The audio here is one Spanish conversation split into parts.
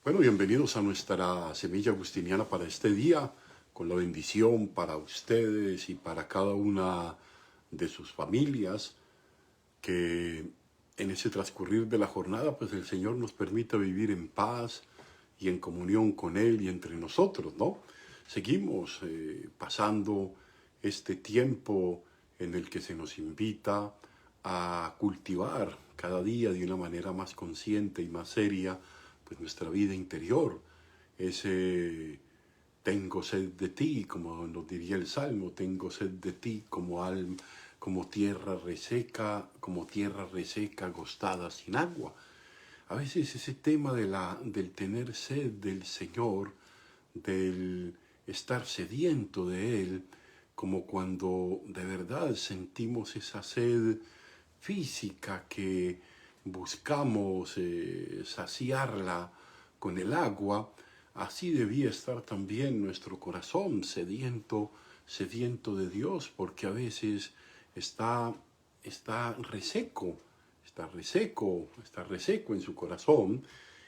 Bueno, bienvenidos a nuestra semilla agustiniana para este día, con la bendición para ustedes y para cada una de sus familias, que en ese transcurrir de la jornada, pues el Señor nos permita vivir en paz y en comunión con Él y entre nosotros, ¿no? Seguimos pasando este tiempo en el que se nos invita a cultivar cada día de una manera más consciente y más seria, pues nuestra vida interior. Ese tengo sed de ti, como nos diría el Salmo, tengo sed de ti como tierra reseca, agostada sin agua. A veces ese tema del tener sed del Señor, del estar sediento de Él, como cuando de verdad sentimos esa sed física que buscamos saciarla con el agua, así debía estar también nuestro corazón sediento de Dios, porque a veces está, está reseco en su corazón.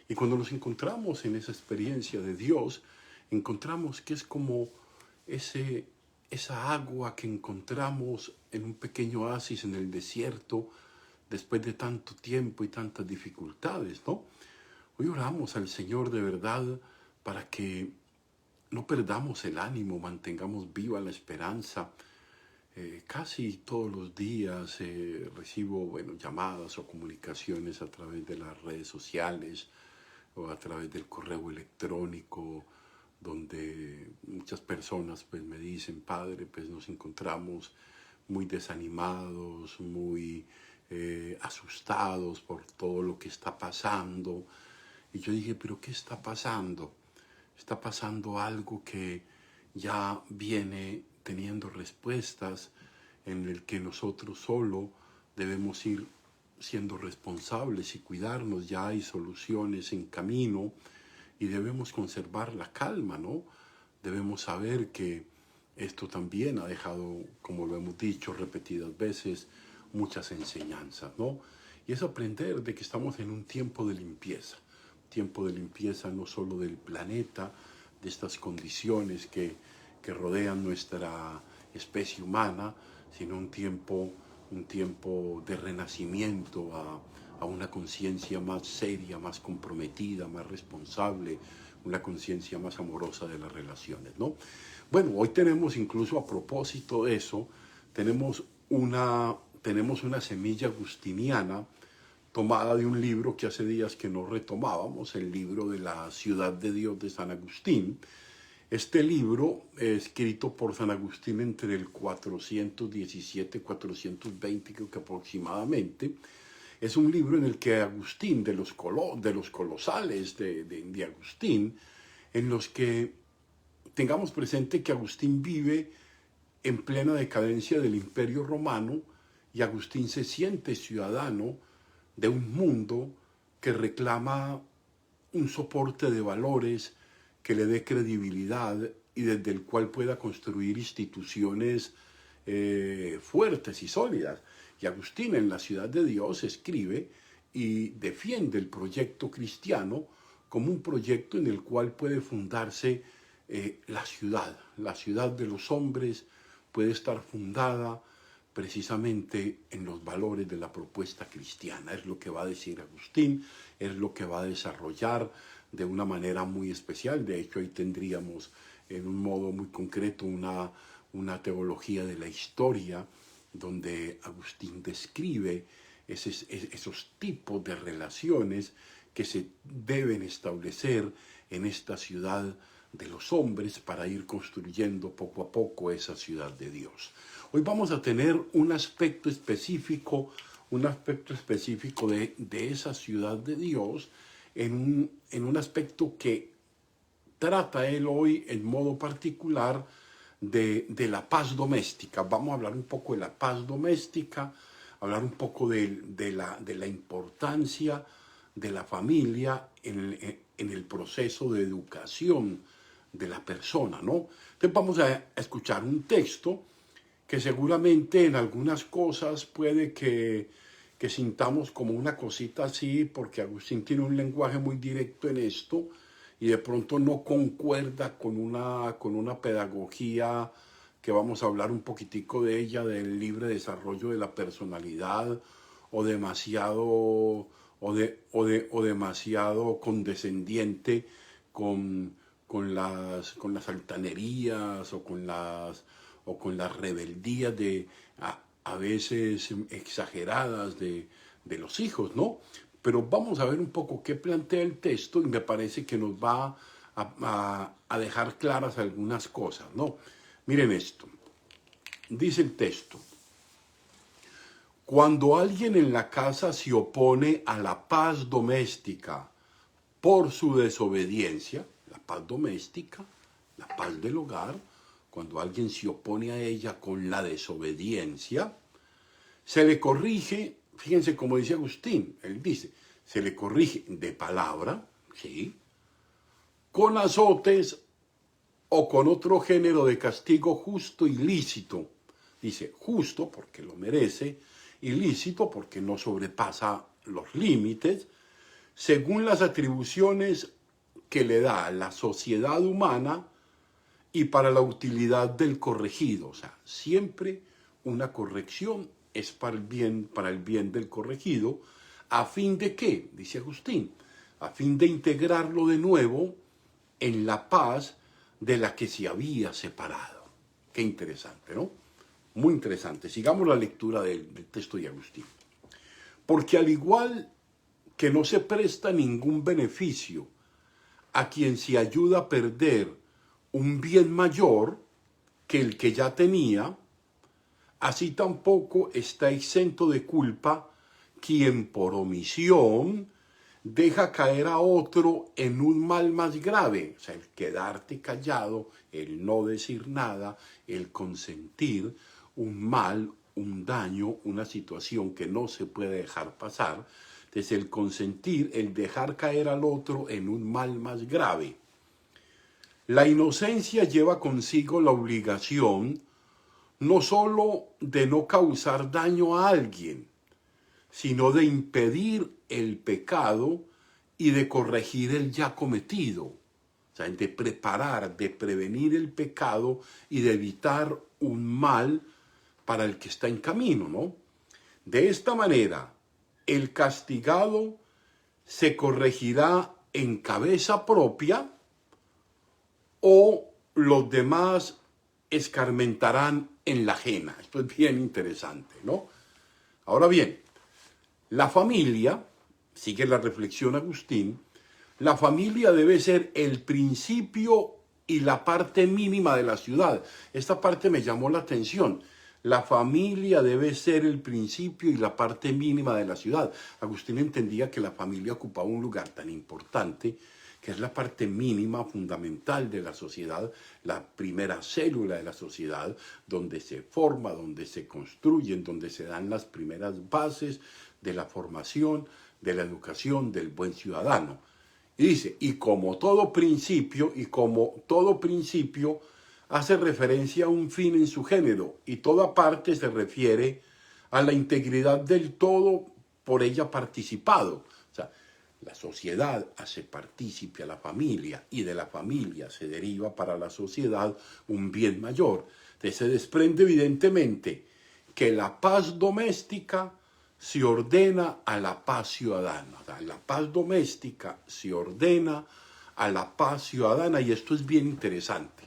Y cuando nos encontramos en esa experiencia de Dios, encontramos que es como esa agua que encontramos en un pequeño oasis en el desierto después de tanto tiempo y tantas dificultades, ¿no? Hoy oramos al Señor de verdad para que no perdamos el ánimo, mantengamos viva la esperanza. Casi todos los días recibo llamadas o comunicaciones a través de las redes sociales o a través del correo electrónico, donde muchas personas pues me dicen: padre, pues nos encontramos muy desanimados, muy asustados por todo lo que está pasando. Y yo dije: pero ¿qué está pasando? Está pasando algo que ya viene teniendo respuestas, en el que nosotros solo debemos ir siendo responsables y cuidarnos. Ya hay soluciones en camino y debemos conservar la calma, ¿no? Debemos saber que esto también ha dejado, como lo hemos dicho repetidas veces, muchas enseñanzas, ¿no? Y es aprender de que estamos en un tiempo de limpieza no solo del planeta, de estas condiciones que rodean nuestra especie humana, sino un tiempo de renacimiento a una conciencia más seria, más comprometida, más responsable, una conciencia más amorosa de las relaciones, ¿no? Bueno, hoy tenemos, incluso a propósito de eso, tenemos una semilla agustiniana tomada de un libro que hace días que no retomábamos, el libro de la Ciudad de Dios de San Agustín. Este libro, escrito por San Agustín entre el 417 y 420, creo que aproximadamente, es un libro en el que Agustín, de los colosales de Agustín, en los que tengamos presente que Agustín vive en plena decadencia del Imperio Romano, y Agustín se siente ciudadano de un mundo que reclama un soporte de valores que le dé credibilidad y desde el cual pueda construir instituciones fuertes y sólidas. Y Agustín, en la Ciudad de Dios, escribe y defiende el proyecto cristiano como un proyecto en el cual puede fundarse la ciudad de los hombres puede estar fundada precisamente en los valores de la propuesta cristiana. Es lo que va a decir Agustín, es lo que va a desarrollar de una manera muy especial. De hecho, ahí tendríamos en un modo muy concreto una teología de la historia, donde Agustín describe esos tipos de relaciones que se deben establecer en esta ciudad de los hombres para ir construyendo poco a poco esa ciudad de Dios. Hoy vamos a tener un aspecto específico de esa ciudad de Dios, en un aspecto que trata él hoy en modo particular de la paz doméstica. Vamos a hablar un poco de la paz doméstica, hablar un poco de la importancia de la familia en el proceso de educación de la persona, ¿no? Entonces vamos a escuchar un texto que seguramente en algunas cosas puede que sintamos como una cosita así, porque Agustín tiene un lenguaje muy directo en esto, y de pronto no concuerda con una pedagogía que vamos a hablar un poquitico de ella, del libre desarrollo de la personalidad, o demasiado, o demasiado condescendiente con las altanerías o con las rebeldías a veces exageradas de los hijos, ¿no? Pero vamos a ver un poco qué plantea el texto y me parece que nos va a dejar claras algunas cosas, ¿no? Miren esto, dice el texto: cuando alguien en la casa se opone a la paz doméstica por su desobediencia, la paz doméstica, la paz del hogar, cuando alguien se opone a ella con la desobediencia, se le corrige, fíjense como dice Agustín, él dice, se le corrige de palabra, ¿sí?, con azotes o con otro género de castigo justo y lícito. Dice justo porque lo merece, ilícito porque no sobrepasa los límites, según las atribuciones que le da la sociedad humana y para la utilidad del corregido. O sea, siempre una corrección es para el bien del corregido, ¿a fin de qué? Dice Agustín, a fin de integrarlo de nuevo en la paz de la que se había separado. Qué interesante, ¿no? Muy interesante. Sigamos la lectura del texto de Agustín. Porque al igual que no se presta ningún beneficio a quien se ayuda a perder un bien mayor que el que ya tenía, así tampoco está exento de culpa quien por omisión deja caer a otro en un mal más grave. O sea, el quedarte callado, el no decir nada, el consentir un mal, un daño, una situación que no se puede dejar pasar. Entonces, el consentir, el dejar caer al otro en un mal más grave. La inocencia lleva consigo la obligación no sólo de no causar daño a alguien, sino de impedir el pecado y de corregir el ya cometido. O sea, de preparar, de prevenir el pecado y de evitar un mal para el que está en camino, ¿no? De esta manera, el castigado se corregirá en cabeza propia o los demás escarmentarán en la ajena. Esto es bien interesante, ¿no? Ahora bien, la familia, sigue la reflexión Agustín, la familia debe ser el principio y la parte mínima de la ciudad. Esta parte me llamó la atención. La familia debe ser el principio y la parte mínima de la ciudad. Agustín entendía que la familia ocupaba un lugar tan importante, que es la parte mínima, fundamental de la sociedad, la primera célula de la sociedad, donde se forma, donde se construyen, donde se dan las primeras bases de la formación, de la educación del buen ciudadano. Y dice, y como todo principio, hace referencia a un fin en su género, y toda parte se refiere a la integridad del todo por ella participado. O sea, la sociedad hace partícipe a la familia, y de la familia se deriva para la sociedad un bien mayor. Entonces se desprende evidentemente que la paz doméstica se ordena a la paz ciudadana. O sea, la paz doméstica se ordena a la paz ciudadana, y esto es bien interesante.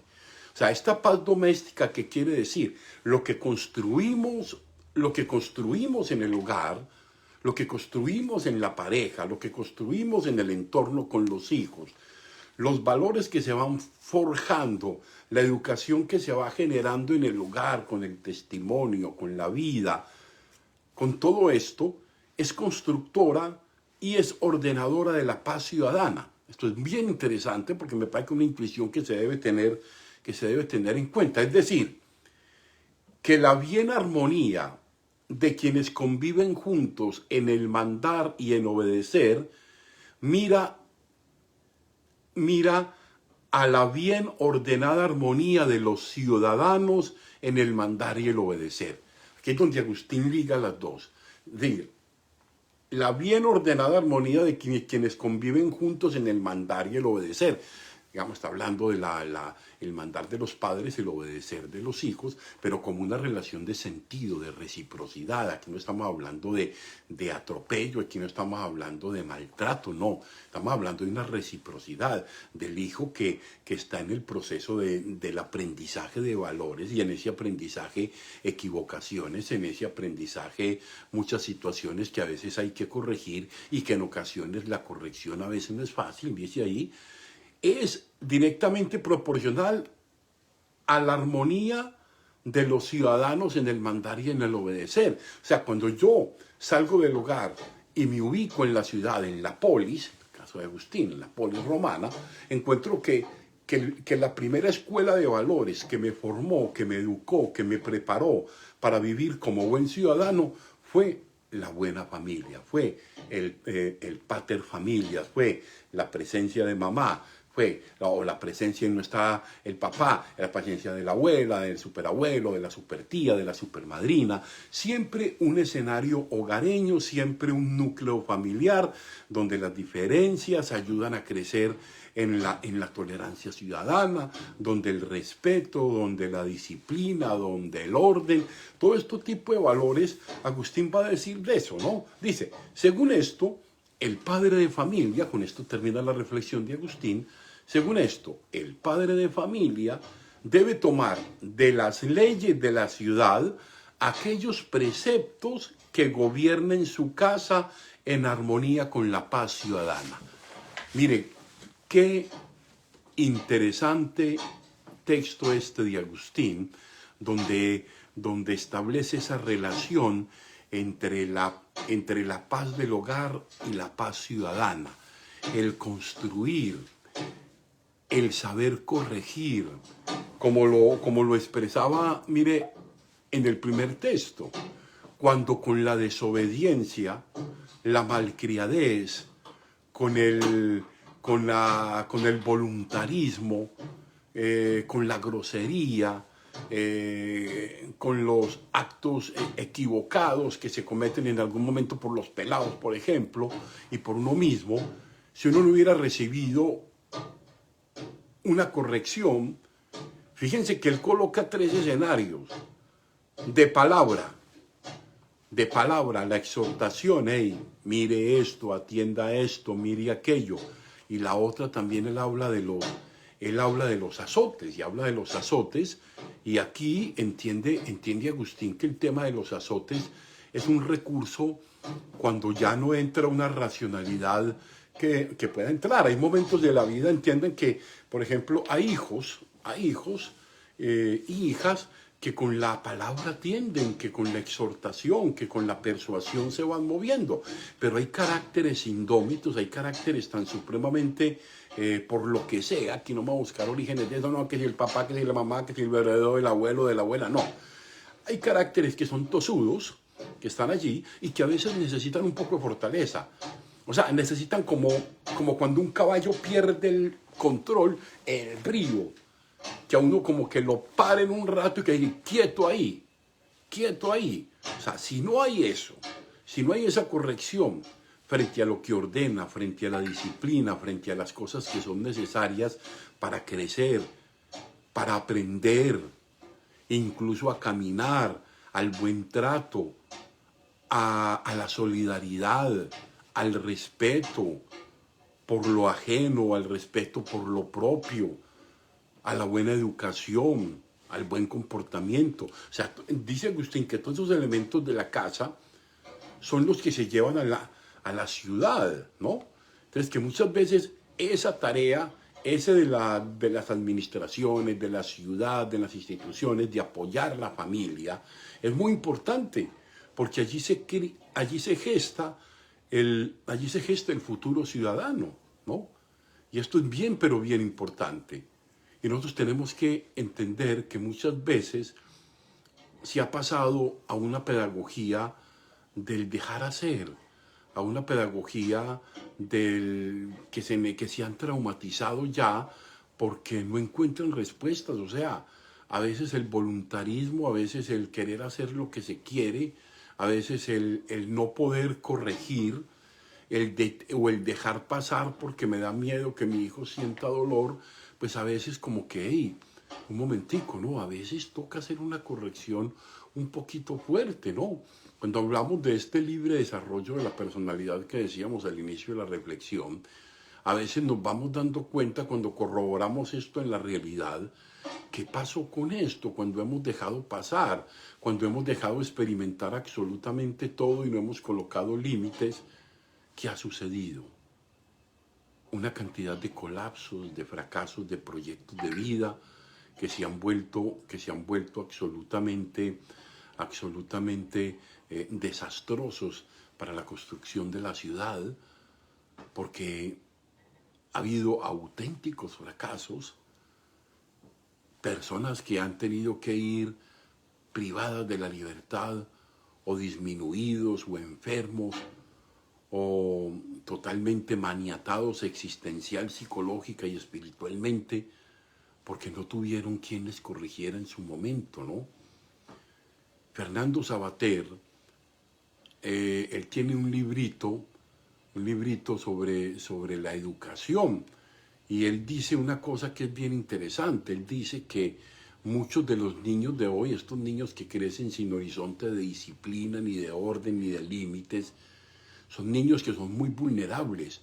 O sea, esta paz doméstica, ¿qué quiere decir? Lo que construimos en el hogar, lo que construimos en la pareja, lo que construimos en el entorno con los hijos, los valores que se van forjando, la educación que se va generando en el hogar, con el testimonio, con la vida, con todo esto, es constructora y es ordenadora de la paz ciudadana. Esto es bien interesante porque me parece una intuición que se debe tener en cuenta. Es decir, que la bien armonía de quienes conviven juntos en el mandar y en obedecer, mira a la bien ordenada armonía de los ciudadanos en el mandar y el obedecer. Aquí es donde Agustín liga las dos. Es decir, la bien ordenada armonía de quienes conviven juntos en el mandar y el obedecer. Digamos, está hablando de el mandar de los padres, el obedecer de los hijos, pero como una relación de sentido, de reciprocidad. Aquí no estamos hablando de atropello, aquí no estamos hablando de maltrato, no. Estamos hablando de una reciprocidad del hijo que está en el proceso del aprendizaje de valores, y en ese aprendizaje equivocaciones, en ese aprendizaje muchas situaciones que a veces hay que corregir y que en ocasiones la corrección a veces no es fácil, dice ahí, es directamente proporcional a la armonía de los ciudadanos en el mandar y en el obedecer. O sea, cuando yo salgo del hogar y me ubico en la ciudad, en la polis, en el caso de Agustín, en la polis romana, encuentro que la primera escuela de valores que me formó, que me educó, que me preparó para vivir como buen ciudadano fue la buena familia, fue el pater familias, fue la presencia de mamá, fue la presencia y no está el papá, la presencia de la abuela, del superabuelo, de la supertía, de la supermadrina, siempre un escenario hogareño, siempre un núcleo familiar donde las diferencias ayudan a crecer en la tolerancia ciudadana, donde el respeto, donde la disciplina, donde el orden, todo este tipo de valores. Agustín va a decir de eso, ¿no? Dice, según esto, el padre de familia, con esto termina la reflexión de Agustín, según esto, el padre de familia debe tomar de las leyes de la ciudad aquellos preceptos que gobiernen su casa en armonía con la paz ciudadana. Mire, qué interesante texto este de Agustín, donde establece esa relación entre la paz del hogar y la paz ciudadana, el construir, el saber corregir, como lo expresaba, mire, en el primer texto, cuando con la desobediencia, la malcriadez, con el voluntarismo, con la grosería, con los actos equivocados que se cometen en algún momento por los pelados, por ejemplo, y por uno mismo, si uno no hubiera recibido una corrección, fíjense que él coloca 3 escenarios de palabra, la exhortación, hey, mire esto, atienda esto, mire aquello, y la otra también él habla de los azotes, y habla de los azotes, y aquí entiende Agustín que el tema de los azotes es un recurso cuando ya no entra una racionalidad que pueda entrar. Hay momentos de la vida, entienden que, por ejemplo, hay hijos y hijas que con la palabra atienden, que con la exhortación, que con la persuasión se van moviendo. Pero hay caracteres indómitos, hay caracteres tan supremamente, por lo que sea, aquí no vamos a buscar orígenes de eso, no, que si el papá, que si la mamá, que si el heredero del abuelo, de la abuela, no. Hay caracteres que son tosudos, que están allí y que a veces necesitan un poco de fortaleza. O sea, necesitan como cuando un caballo pierde el control, el río, que a uno como que lo paren un rato y que diga, quieto ahí. O sea, si no hay eso, si no hay esa corrección frente a lo que ordena, frente a la disciplina, frente a las cosas que son necesarias para crecer, para aprender, incluso a caminar, al buen trato, a la solidaridad, al respeto por lo ajeno, al respeto por lo propio, a la buena educación, al buen comportamiento. O sea, dice Agustín que todos esos elementos de la casa son los que se llevan a la ciudad, ¿no? Entonces, que muchas veces esa tarea, ese de las administraciones, de la ciudad, de las instituciones, de apoyar la familia, es muy importante, porque allí se gesta el futuro ciudadano, ¿no? Y esto es bien, pero bien importante. Y nosotros tenemos que entender que muchas veces se ha pasado a una pedagogía del dejar hacer, a una pedagogía que se han traumatizado ya porque no encuentran respuestas. O sea, a veces el voluntarismo, a veces el querer hacer lo que se quiere, a veces el no poder corregir, o el dejar pasar porque me da miedo que mi hijo sienta dolor, pues a veces como que, hey, un momentico, ¿no? A veces toca hacer una corrección un poquito fuerte, ¿no? Cuando hablamos de este libre desarrollo de la personalidad que decíamos al inicio de la reflexión, a veces nos vamos dando cuenta cuando corroboramos esto en la realidad. ¿Qué pasó con esto cuando hemos dejado pasar? Cuando hemos dejado experimentar absolutamente todo y no hemos colocado límites. ¿Qué ha sucedido? Una cantidad de colapsos, de fracasos, de proyectos de vida que se han vuelto absolutamente desastrosos para la construcción de la ciudad, porque ha habido auténticos fracasos, personas que han tenido que ir privadas de la libertad o disminuidos o enfermos o totalmente maniatados existencial, psicológica y espiritualmente, porque no tuvieron quien les corrigiera en su momento, ¿no? Fernando Savater, él tiene un librito sobre la educación, y él dice una cosa que es bien interesante. Él dice que muchos de los niños de hoy, estos niños que crecen sin horizonte de disciplina, ni de orden, ni de límites, son niños que son muy vulnerables,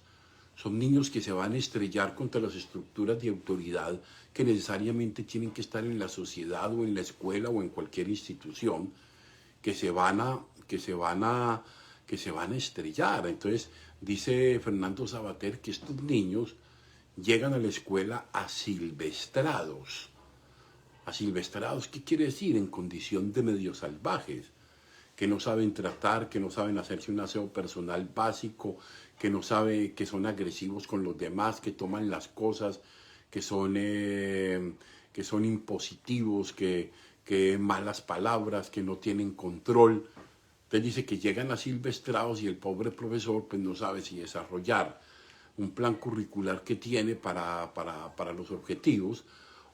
son niños que se van a estrellar contra las estructuras de autoridad que necesariamente tienen que estar en la sociedad o en la escuela o en cualquier institución, que se van a estrellar. Entonces, dice Fernando Savater que estos niños llegan a la escuela asilvestrados. Asilvestrados, ¿qué quiere decir? En condición de medio salvajes, que no saben tratar, que no saben hacerse un aseo personal básico, que no saben, que son agresivos con los demás, que toman las cosas, que son impositivos, que malas palabras, que no tienen control. Entonces dice que llegan asilvestrados y el pobre profesor pues no sabe si desarrollar un plan curricular que tiene para los objetivos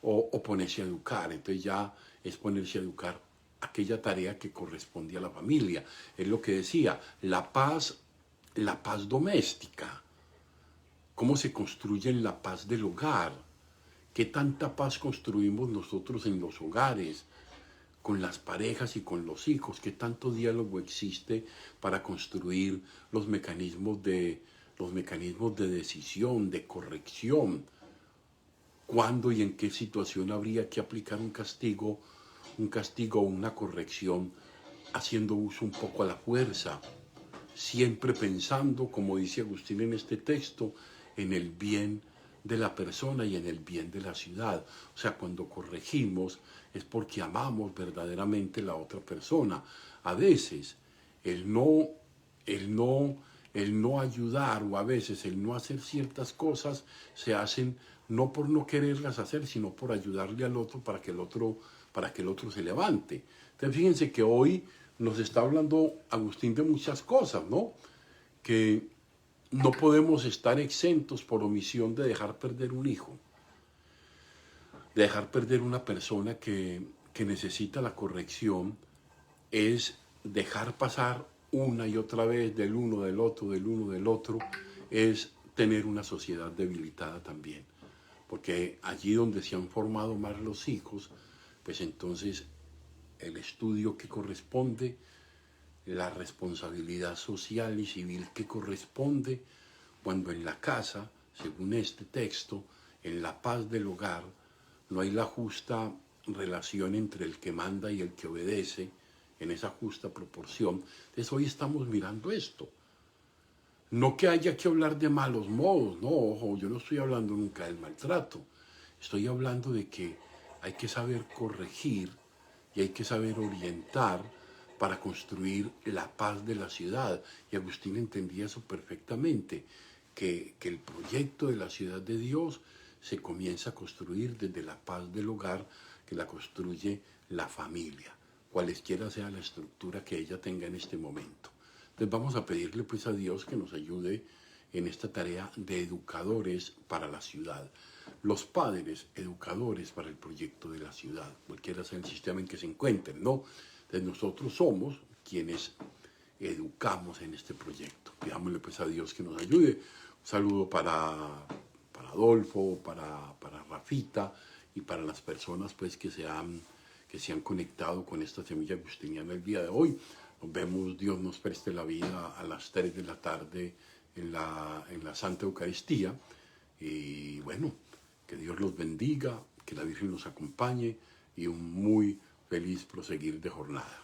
o ponerse a educar. Entonces ya es ponerse a educar aquella tarea que corresponde a la familia. Es lo que decía, la paz doméstica. ¿Cómo se construye la paz del hogar? ¿Qué tanta paz construimos nosotros en los hogares, con las parejas y con los hijos? ¿Qué tanto diálogo existe para construir los mecanismos de decisión, de corrección? ¿Cuándo y en qué situación habría que aplicar un castigo o una corrección haciendo uso un poco a la fuerza? Siempre pensando, como dice Agustín en este texto, en el bien de la persona y en el bien de la ciudad. O sea, cuando corregimos es porque amamos verdaderamente a la otra persona. A veces el no ayudar, o a veces el no hacer ciertas cosas se hacen no por no quererlas hacer, sino por ayudarle al otro para que el otro se levante. Entonces fíjense que hoy nos está hablando Agustín de muchas cosas, ¿no? Que no podemos estar exentos por omisión de dejar perder un hijo, de dejar perder una persona que necesita la corrección, es dejar pasar una y otra vez del uno del otro, es tener una sociedad debilitada también. Porque allí donde se han formado más los hijos, pues entonces el estudio que corresponde, la responsabilidad social y civil que corresponde, cuando en la casa, según este texto, en la paz del hogar, no hay la justa relación entre el que manda y el que obedece, en esa justa proporción. Entonces hoy estamos mirando esto. No que haya que hablar de malos modos, no, ojo, yo no estoy hablando nunca del maltrato. Estoy hablando de que hay que saber corregir y hay que saber orientar para construir la paz de la ciudad. Y Agustín entendía eso perfectamente, que el proyecto de la ciudad de Dios se comienza a construir desde la paz del hogar, que la construye la familia, cualesquiera sea la estructura que ella tenga en este momento. Entonces vamos a pedirle pues a Dios que nos ayude en esta tarea de educadores para la ciudad. Los padres educadores para el proyecto de la ciudad, cualquiera sea el sistema en que se encuentren, ¿no? Entonces nosotros somos quienes educamos en este proyecto. Pidámosle pues a Dios que nos ayude. Un saludo para Adolfo, para Rafita y para las personas pues que se han conectado con esta semilla agustiniana el día de hoy. Nos vemos, Dios nos preste la vida, a las 3 de la tarde en la Santa Eucaristía. Y bueno, que Dios los bendiga, que la Virgen los acompañe y un muy feliz proseguir de jornada.